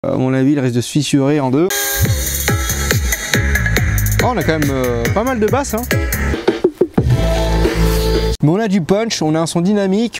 À mon avis, il risque de se fissurer en deux. Oh, on a quand même pas mal de basses, hein. Mais on a du punch, on a un son dynamique.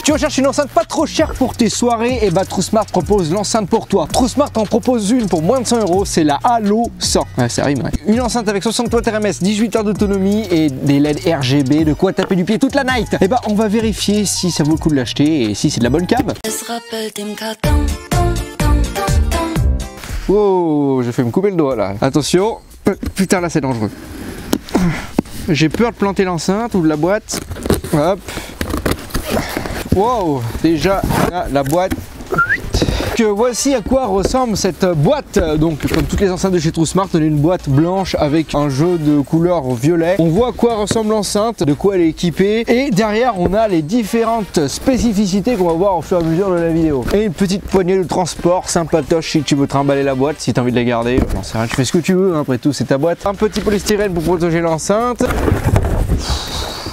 Tu recherches une enceinte pas trop chère pour tes soirées, et bah TrueSmart propose l'enceinte pour toi. TrueSmart en propose une pour moins de 100 €, c'est la Halo 100. Ouais, ça rime, ouais. Une enceinte avec 60 watts RMS, 18 heures d'autonomie et des LED RGB, de quoi taper du pied toute la night. Et bah on va vérifier si ça vaut le coup de l'acheter et si c'est de la bonne cam. Wow, j'ai fait me couper le doigt là. Attention, putain là c'est dangereux. J'ai peur de planter l'enceinte ou de la boîte. Hop. Wow, déjà la boîte. Que voici à quoi ressemble cette boîte. Donc comme toutes les enceintes de chez TrueSmart, on a une boîte blanche avec un jeu de couleurs violet. On voit à quoi ressemble l'enceinte, de quoi elle est équipée, et derrière on a les différentes spécificités qu'on va voir au fur et à mesure de la vidéo. Et une petite poignée de transport sympatoche si tu veux trimballer la boîte, si tu as envie de la garder. J'en sais rien, tu fais ce que tu veux, hein, après tout c'est ta boîte. Un petit polystyrène pour protéger l'enceinte.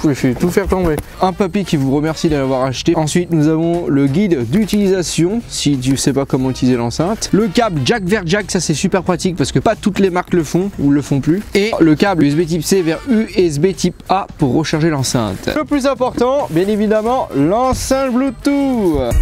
Je vais tout faire tomber. Un papy qui vous remercie de l'avoir acheté. Ensuite nous avons le guide d'utilisation si tu sais pas comment utiliser l'enceinte. Le câble jack vers jack, ça c'est super pratique parce que pas toutes les marques le font ou le font plus. Et le câble USB type C vers USB type A pour recharger l'enceinte. Le plus important, bien évidemment, l'enceinte Bluetooth.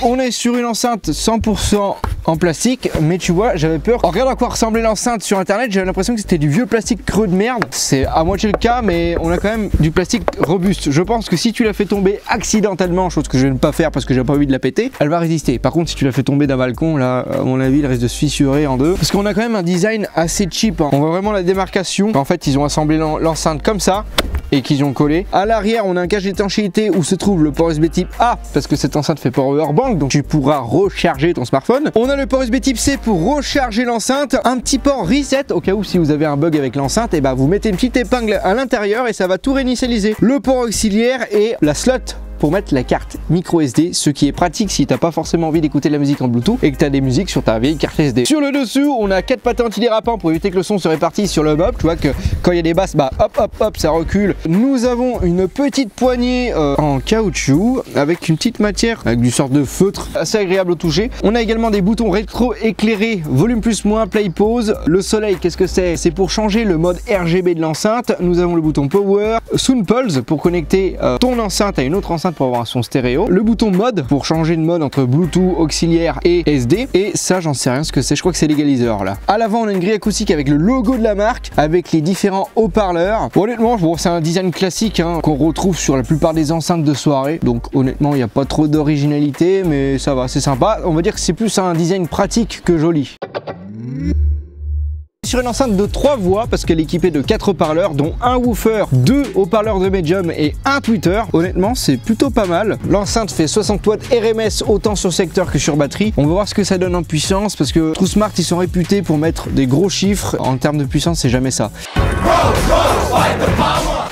On est sur une enceinte 100% en plastique, mais tu vois, j'avais peur. En regardant à quoi ressemblait l'enceinte sur internet, j'avais l'impression que c'était du vieux plastique creux de merde. C'est à moitié le cas, mais on a quand même du plastique robuste. Je pense que si tu la fais tomber accidentellement, chose que je vais ne pas faire parce que j'ai pas envie de la péter, elle va résister. Par contre, si tu la fais tomber d'un balcon, là, à mon avis, elle risque de se fissurer en deux. Parce qu'on a quand même un design assez cheap, hein. On voit vraiment la démarcation. En fait, ils ont assemblé l'enceinte comme ça et qu'ils ont collé. À l'arrière, on a un cache d'étanchéité où se trouve le port USB type A parce que cette enceinte fait power bank, donc tu pourras recharger ton smartphone. On a le port USB type C pour recharger l'enceinte, un petit port reset au cas où si vous avez un bug avec l'enceinte, et bah vous mettez une petite épingle à l'intérieur et ça va tout réinitialiser. Le port auxiliaire et la slot pour mettre la carte micro SD, ce qui est pratique si t'as pas forcément envie d'écouter de la musique en Bluetooth et que t'as des musiques sur ta vieille carte SD. Sur le dessous, on a 4 patins antidérapants pour éviter que le son se répartisse sur le bob. Tu vois que quand il y a des basses, bah hop hop hop, ça recule. Nous avons une petite poignée en caoutchouc avec une petite matière avec du sort de feutre assez agréable au toucher. On a également des boutons rétro éclairés, volume plus moins, play pause. Le soleil, qu'est-ce que c'est? C'est pour changer le mode RGB de l'enceinte. Nous avons le bouton power, sound pulse pour connecter ton enceinte à une autre enceinte pour avoir un son stéréo, le bouton mode pour changer de mode entre Bluetooth, auxiliaire et SD, et ça j'en sais rien ce que c'est, je crois que c'est l'égaliseur là. À l'avant on a une grille acoustique avec le logo de la marque, avec les différents haut-parleurs. Honnêtement bon, c'est un design classique hein, qu'on retrouve sur la plupart des enceintes de soirée, donc honnêtement il n'y a pas trop d'originalité mais ça va, c'est sympa. On va dire que c'est plus un design pratique que joli. Sur une enceinte de 3 voix parce qu'elle est équipée de 4 haut-parleurs dont un woofer, 2 haut-parleurs de médium et un tweeter. Honnêtement c'est plutôt pas mal. L'enceinte fait 60 watts RMS autant sur secteur que sur batterie. On va voir ce que ça donne en puissance parce que TrueSmart ils sont réputés pour mettre des gros chiffres. En termes de puissance c'est jamais ça.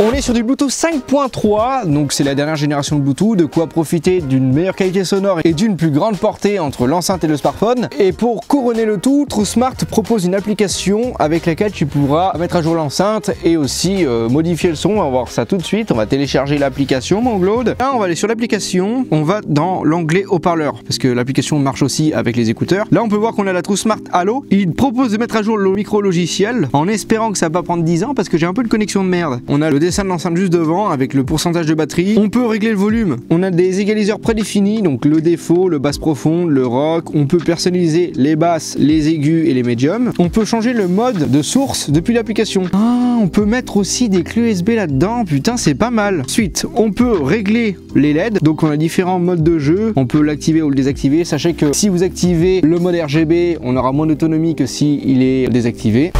On est sur du Bluetooth 5.3, donc c'est la dernière génération de Bluetooth, de quoi profiter d'une meilleure qualité sonore et d'une plus grande portée entre l'enceinte et le smartphone. Et pour couronner le tout, TrueSmart propose une application avec laquelle tu pourras mettre à jour l'enceinte et aussi modifier le son. On va voir ça tout de suite, on va télécharger l'application mon Claude. Là on va aller sur l'application, on va dans l'onglet haut-parleur, parce que l'application marche aussi avec les écouteurs. Là on peut voir qu'on a la TrueSmart Halo, il propose de mettre à jour le micro logiciel en espérant que ça va pas prendre 10 ans parce que j'ai un peu de connexion de merde. On a le dessin de l'enceinte juste devant avec le pourcentage de batterie. On peut régler le volume. On a des égaliseurs prédéfinis, donc le défaut, le basse profonde, le rock. On peut personnaliser les basses, les aigus et les médiums. On peut changer le mode de source depuis l'application. Ah, on peut mettre aussi des clés USB là-dedans. Putain, c'est pas mal. Ensuite, on peut régler les LED. Donc on a différents modes de jeu. On peut l'activer ou le désactiver. Sachez que si vous activez le mode RGB, on aura moins d'autonomie que si il est désactivé.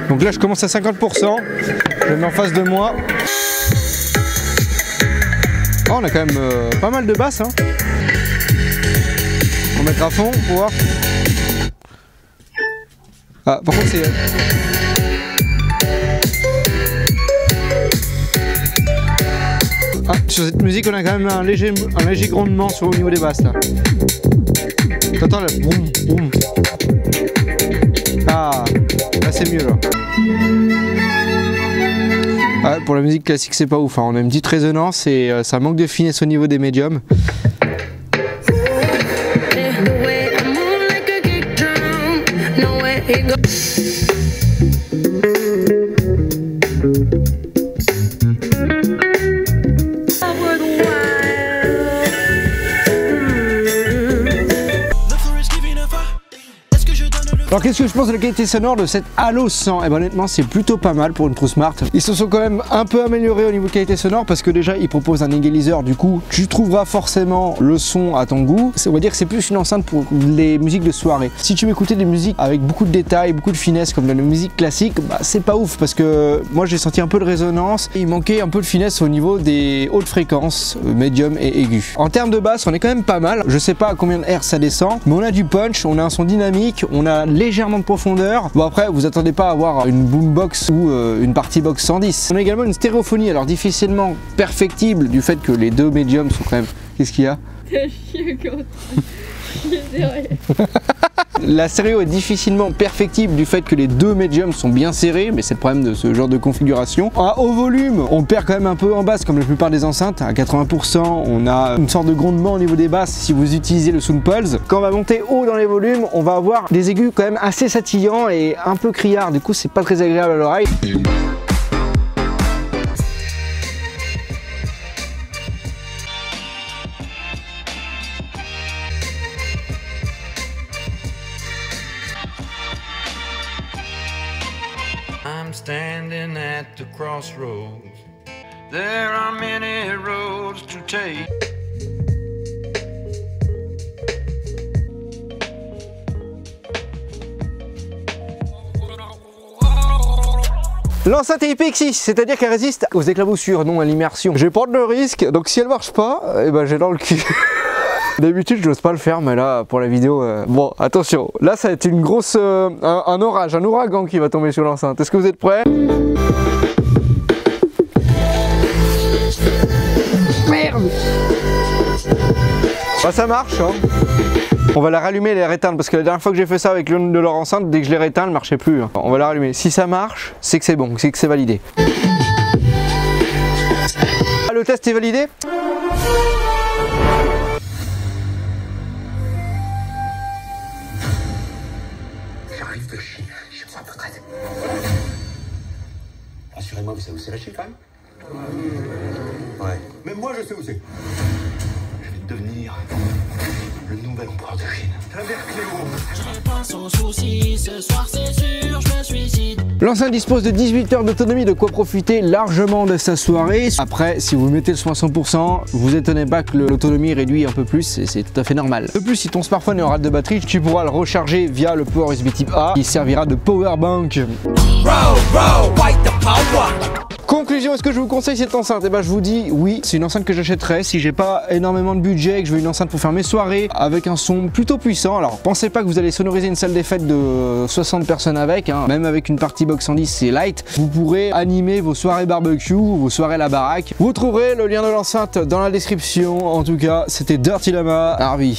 Donc là je commence à 50%, je le mets en face de moi. Oh, on a quand même pas mal de basses hein. On va mettre à fond pour voir. Ah par contre c'est... Ah, sur cette musique on a quand même un léger grondement au niveau des basses là. T'entends le boum boum. Ah, là c'est mieux là. Ouais, pour la musique classique c'est pas ouf, hein. On a une petite résonance et ça manque de finesse au niveau des médiums. Alors qu'est-ce que je pense de la qualité sonore de cette Halo 100? Et ben honnêtement c'est plutôt pas mal pour une True Smart. Ils se sont quand même un peu améliorés au niveau de qualité sonore parce que déjà ils proposent un égaliseur, du coup tu trouveras forcément le son à ton goût. On va dire que c'est plus une enceinte pour les musiques de soirée. Si tu veux écouter des musiques avec beaucoup de détails, beaucoup de finesse comme la musique classique, bah c'est pas ouf parce que moi j'ai senti un peu de résonance et il manquait un peu de finesse au niveau des hautes fréquences, médium et aigu. En termes de basse on est quand même pas mal. Je sais pas à combien de Hz ça descend, mais on a du punch, on a un son dynamique, on a légèrement de profondeur. Bon après vous attendez pas à avoir une boombox ou une party box 110. On a également une stéréophonie alors difficilement perfectible du fait que les deux médiums sont quand même... Qu'est-ce qu'il y a? La stéréo est difficilement perfectible du fait que les deux médiums sont bien serrés, mais c'est le problème de ce genre de configuration. À haut volume, on perd quand même un peu en basse comme la plupart des enceintes. À 80%, on a une sorte de grondement au niveau des basses si vous utilisez le Sound Pulse. Quand on va monter haut dans les volumes, on va avoir des aigus quand même assez satillants et un peu criards. Du coup, c'est pas très agréable à l'oreille. I'm standing at the crossroads. There are many roads to take. L'enceinte est IPX6, c'est-à-dire qu'elle résiste aux éclaboussures, non à l'immersion. Je vais prendre le risque, donc si elle marche pas, eh ben j'ai dans le cul. D'habitude je n'ose pas le faire, mais là pour la vidéo, bon attention, là ça va être une grosse, un orage, un ouragan qui va tomber sur l'enceinte. Est-ce que vous êtes prêts? Merde. Bah ça marche hein. On va la rallumer et la rééteindre parce que la dernière fois que j'ai fait ça avec l'une de leur enceinte, dès que je l'ai rééteint, elle ne marchait plus. On va la rallumer. Si ça marche, c'est que c'est bon, c'est que c'est validé. Ah, le test est validé? J'arrive de Chine, je me sens un peu stressé. Rassurez-moi, vous savez où c'est la Chine quand même? Ouais. Même moi je sais où c'est. Je vais devenir le nouvel empereur de Chine. La mère Cléo. Je pense aux soucis, ce soir c'est sûr, je me suicide. L'enceinte dispose de 18 heures d'autonomie, de quoi profiter largement de sa soirée. Après, si vous mettez le son à 100%, vous étonnez pas que l'autonomie réduit un peu plus, et c'est tout à fait normal. De plus, si ton smartphone est en rate de batterie, tu pourras le recharger via le port USB type A, qui servira de power bank. Conclusion, est-ce que je vous conseille cette enceinte? Eh ben je vous dis oui, c'est une enceinte que j'achèterais si j'ai pas énormément de budget et que je veux une enceinte pour faire mes soirées avec un son plutôt puissant. Alors pensez pas que vous allez sonoriser une salle des fêtes de 60 personnes avec, hein. Même avec une party box 110 c'est light. Vous pourrez animer vos soirées barbecue, vos soirées à la baraque. Vous trouverez le lien de l'enceinte dans la description. En tout cas, c'était Dirty Llama, Harvey.